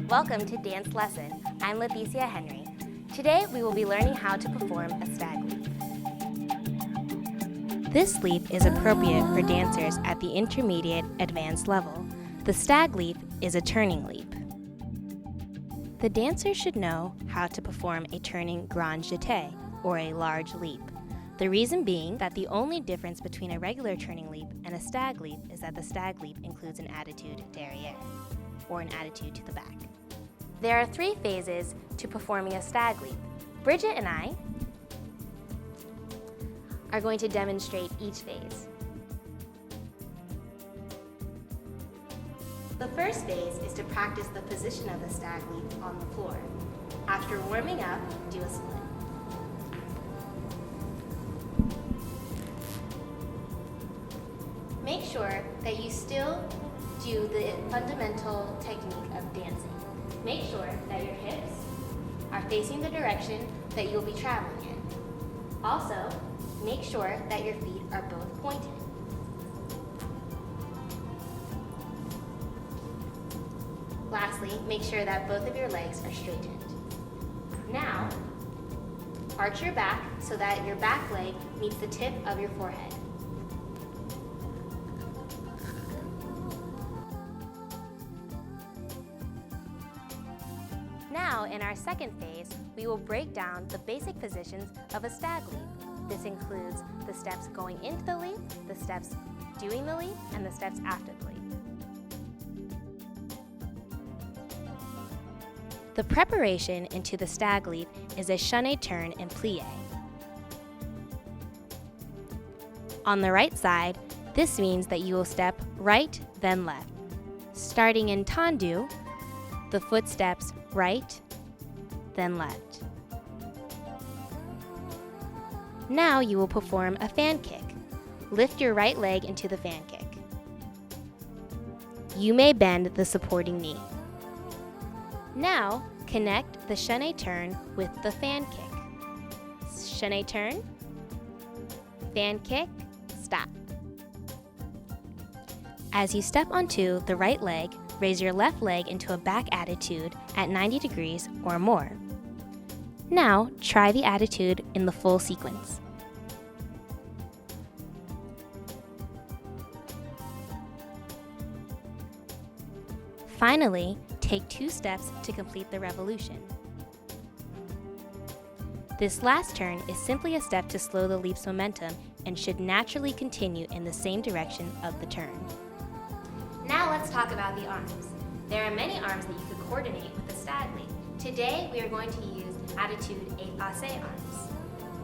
Welcome to Dance Lesson. I'm Leticia Henry. Today we will be learning how to perform a stag leap. This leap is appropriate for dancers at the intermediate advanced level. The stag leap is a turning leap. The dancer should know how to perform a turning grand jeté, or a large leap. The reason being that the only difference between a regular turning leap and a stag leap is that the stag leap includes an attitude derrière, or an attitude to the back. There are 3 phases to performing a stag leap. Bridget and I are going to demonstrate each phase. The first phase is to practice the position of the stag leap on the floor. After warming up, do a split. Make sure that you still do the fundamental technique of dancing. Make sure that your hips are facing the direction that you'll be traveling in. Also, make sure that your feet are both pointed. Lastly, make sure that both of your legs are straightened. Now, arch your back so that your back leg meets the tip of your forehead. Now, in our second phase, we will break down the basic positions of a stag leap. This includes the steps going into the leap, the steps doing the leap, and the steps after the leap. The preparation into the stag leap is a chaîné turn and plie. On the right side, this means that you will step right, then left. Starting in tendu, the foot steps right, then left. Now you will perform a fan kick. Lift your right leg into the fan kick. You may bend the supporting knee. Now, connect the chaîné turn with the fan kick. Chaîné turn, fan kick, stop. As you step onto the right leg, raise your left leg into a back attitude at 90 degrees or more. Now, try the attitude in the full sequence. Finally, take 2 steps to complete the revolution. This last turn is simply a step to slow the leap's momentum and should naturally continue in the same direction of the turn. Now let's talk about the arms. There are many arms that you could coordinate with the stag leap. Today we are going to use attitude effacé arms.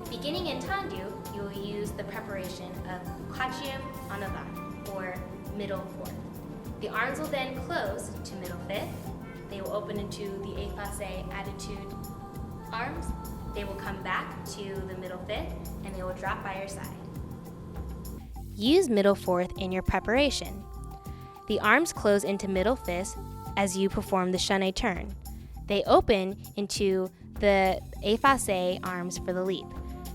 Beginning in tendu, you will use the preparation of quatrième en avant, or middle fourth. The arms will then close to middle fifth. They will open into the effacé attitude arms. They will come back to the middle fifth, and they will drop by your side. Use middle fourth in your preparation. The arms close into middle fifth as you perform the chaîné turn. They open into the effacé arms for the leap.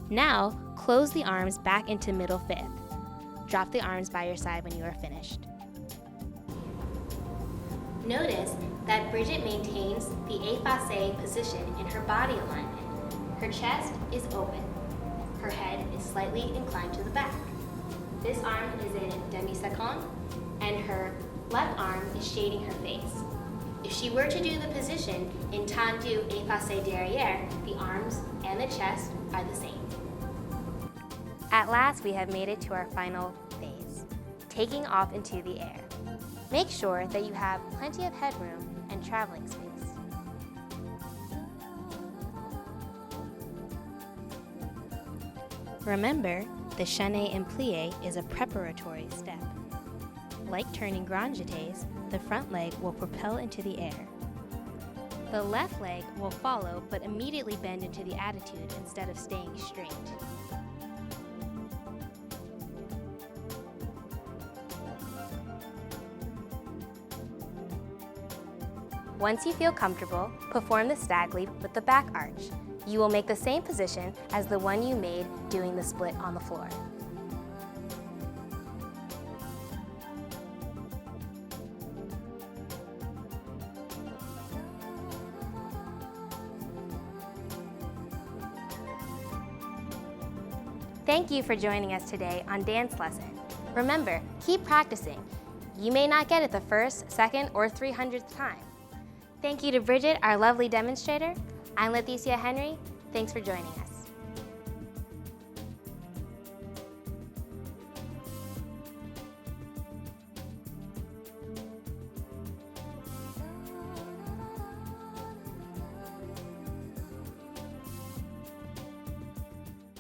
Now, close the arms back into middle fifth. Drop the arms by your side when you are finished. Notice that Bridget maintains the effacé position in her body alignment. Her chest is open. Her head is slightly inclined to the back. This arm is in demi-second, and her left arm is shading her face. If she were to do the position in tendu effacé derrière, the arms and the chest are the same. At last, we have made it to our final phase, taking off into the air. Make sure that you have plenty of headroom and traveling space. Remember, the chaîné and plie is a preparatory step. Like turning grand jetés, the front leg will propel into the air. The left leg will follow but immediately bend into the attitude instead of staying straight. Once you feel comfortable, perform the stag leap with the back arch. You will make the same position as the one you made doing the split on the floor. Thank you for joining us today on Dance Lesson. Remember, keep practicing. You may not get it the first, second, or 300th time. Thank you to Bridget, our lovely demonstrator. I'm Leticia Henry. Thanks for joining us.